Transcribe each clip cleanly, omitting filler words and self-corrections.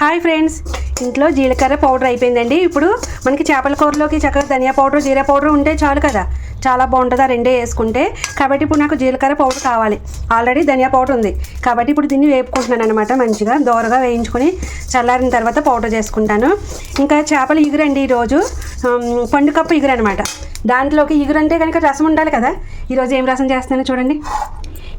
Hi friends, ఇంట్లో జీలకర్ర powder అయిపోయిందండి. ఇప్పుడు మనకి చేపల కూరలోకి చక్కగా ధనియా పౌడర్, జీరా పౌడర్ ఉంటే చాలు కదా, చాలా బాగుంటుంది ఆ రెండే వేసుకుంటే. కాబట్టి ఇప్పుడు నాకు జీలకర్ర పౌడర్ కావాలి. ఆల్రెడీ ధనియా పౌడర్ ఉంది కాబట్టి ఇప్పుడు దీన్ని వేపుకుంటున్నాను అనమాట. మంచిగా దోరగా వేయించుకొని చల్లారిన తర్వాత పౌడర్ చేసుకుంటాను. ఇంకా చేపల ఇగురండి, ఈరోజు పండుకప్పు ఇగురు అనమాట. దాంట్లోకి ఇగురు అంటే కనుక రసం ఉండాలి కదా. ఈరోజు ఏం రసం చేస్తున్నానో చూడండి.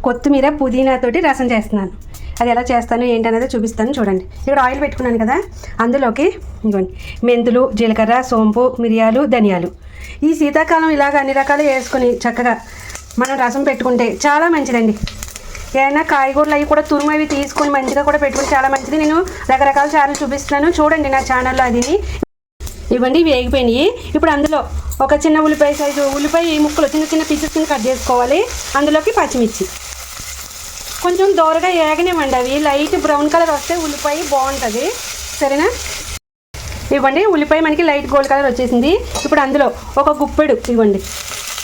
కొత్తిమీర పుదీనాతోటి రసం చేస్తున్నాను. అది ఎలా చేస్తాను ఏంటనేది చూపిస్తాను చూడండి. ఇక్కడ ఆయిల్ పెట్టుకున్నాను కదా, అందులోకి ఇవ్వండి మెంతులు, జీలకర్ర, సోంపు, మిరియాలు, ధనియాలు. ఈ శీతాకాలం ఇలాగ అన్ని రకాలు వేసుకొని చక్కగా మనం రసం పెట్టుకుంటే చాలా మంచిదండి. ఏదైనా కాయగూరలు అవి కూడా తురుము తీసుకొని మంచిగా కూడా పెట్టుకుని చాలా మంచిది. నేను రకరకాల చారులు చూపిస్తున్నాను చూడండి నా ఛానల్లో. అది ఇవ్వండి, వేగిపోయినాయి. ఇప్పుడు అందులో ఒక చిన్న ఉల్లిపాయ సైజు ఉల్లిపాయ ముక్కలు చిన్న చిన్న పీసెస్ కట్ చేసుకోవాలి. అందులోకి పచ్చిమిర్చి కొంచెం దోరగా ఏగనివ్వండి. అవి లైట్ బ్రౌన్ కలర్ వస్తే ఉల్లిపాయ బాగుంటుంది, సరేనా. ఇవ్వండి, ఉల్లిపాయ మనకి లైట్ గోల్డ్ కలర్ వచ్చేసింది. ఇప్పుడు అందులో ఒక గుప్పెడు ఇవ్వండి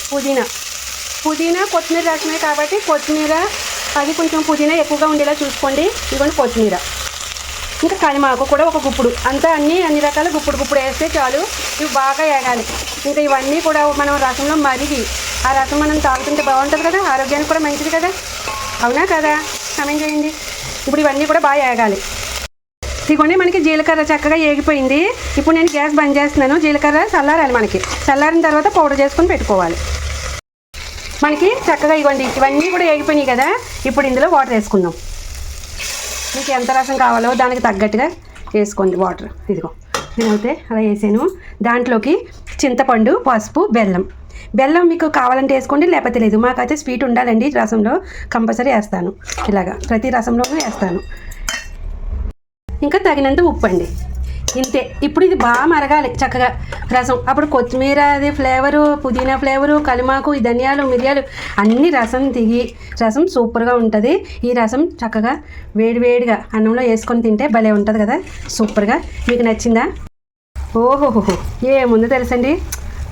పుదీనా కొత్తిమీర రసమే కాబట్టి కొత్తిమీర అది కొంచెం పుదీనా ఎక్కువగా ఉండేలా చూసుకోండి. ఇవ్వండి కొత్తిమీర, ఇంకా కలిమాకు కూడా ఒక గుప్పుడు. అంతా అన్ని రకాల గుప్పుడు వేస్తే చాలు. ఇవి బాగా ఏగాలి. ఇంకా ఇవన్నీ కూడా మనం రసంలో మరిగి ఆ రసం మనం తాగుతుంటే బాగుంటుంది కదా, ఆరోగ్యానికి కూడా మంచిది కదా, అవునా కదా, కమెంట్ చేయండి. ఇప్పుడు ఇవన్నీ కూడా బాగా ఏగాలి. ఇదిగోండి మనకి జీలకర్ర చక్కగా ఏగిపోయింది. ఇప్పుడు నేను గ్యాస్ బంద్ చేస్తున్నాను. జీలకర్ర చల్లారాలి. మనకి చల్లారిన తర్వాత పౌడర్ చేసుకొని పెట్టుకోవాలి. మనకి చక్కగా ఇవ్వండి ఇవన్నీ కూడా ఏగిపోయినాయి కదా. ఇప్పుడు ఇందులో వాటర్ వేసుకుందాం. మీకు ఎంత రసం కావాలో దానికి తగ్గట్టుగా వేసుకోండి వాటర్. ఇదిగో నేనైతే అలా వేసాను. దాంట్లోకి చింతపండు, పసుపు, బెల్లం మీకు కావాలంటే వేసుకోండి, లేకపోతే లేదు. మాకైతే స్వీట్ ఉండాలండి రసంలో, కంపల్సరీ వేస్తాను. ఇలాగా ప్రతి రసంలోనూ వేస్తాను. ఇంకా తగినంత ఉప్పు అండి, ఇంతే. ఇప్పుడు ఇది బాగా మరగాలి చక్కగా రసం. అప్పుడు కొత్తిమీర అది ఫ్లేవరు, పుదీనా ఫ్లేవరు, కలిమాకు, ఈ ధనియాలు, మిరియాలు అన్నీ రసం దిగి రసం సూపర్గా ఉంటుంది. ఈ రసం చక్కగా వేడివేడిగా అన్నంలో వేసుకొని తింటే భలే ఉంటుంది కదా, సూపర్గా. మీకు నచ్చిందా? ఓహోహోహో, ఏముందో తెలుసండి,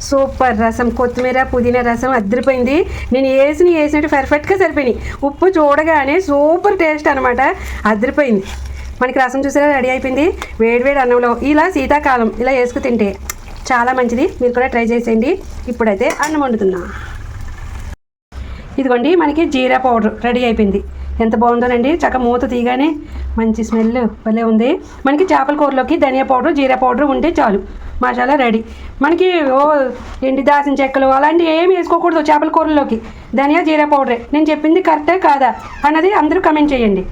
సూపర్ రసం. కొత్తిమీర పుదీనా రసం అదిరిపోయింది. నేను వేసినట్టు పర్ఫెక్ట్గా సరిపోయినాయి. ఉప్పు చూడగానే సూపర్ టేస్ట్ అనమాట, అదిరిపోయింది. మనకి రసం చూసారా, రెడీ అయిపోయింది. వేడివేడి అన్నంలో ఇలా శీతాకాలం ఇలా వేసుకు తింటే చాలా మంచిది. మీరు కూడా ట్రై చేసేయండి. ఇప్పుడైతే అన్నం వండుతున్నా. ఇదిగోండి మనకి జీరా పౌడర్ రెడీ అయిపోయింది. ఎంత బాగుందోనండి, చక్కగా మూత తీయగానే మంచి స్మెల్ భలే ఉంది. మనకి చేపల కూరలోకి ధనియా పౌడర్, జీరా పౌడర్ ఉంటే చాలు, మసాలా రెడీ. మనకి ఎండి దాసిన చెక్కలు అలాంటివి ఏమి వేసుకోకూడదు చేపల కూరలోకి. ధనియా జీరా పౌడరే. నేను చెప్పింది కరెక్టా కాదా అన్నది అందరూ కమెంట్ చేయండి.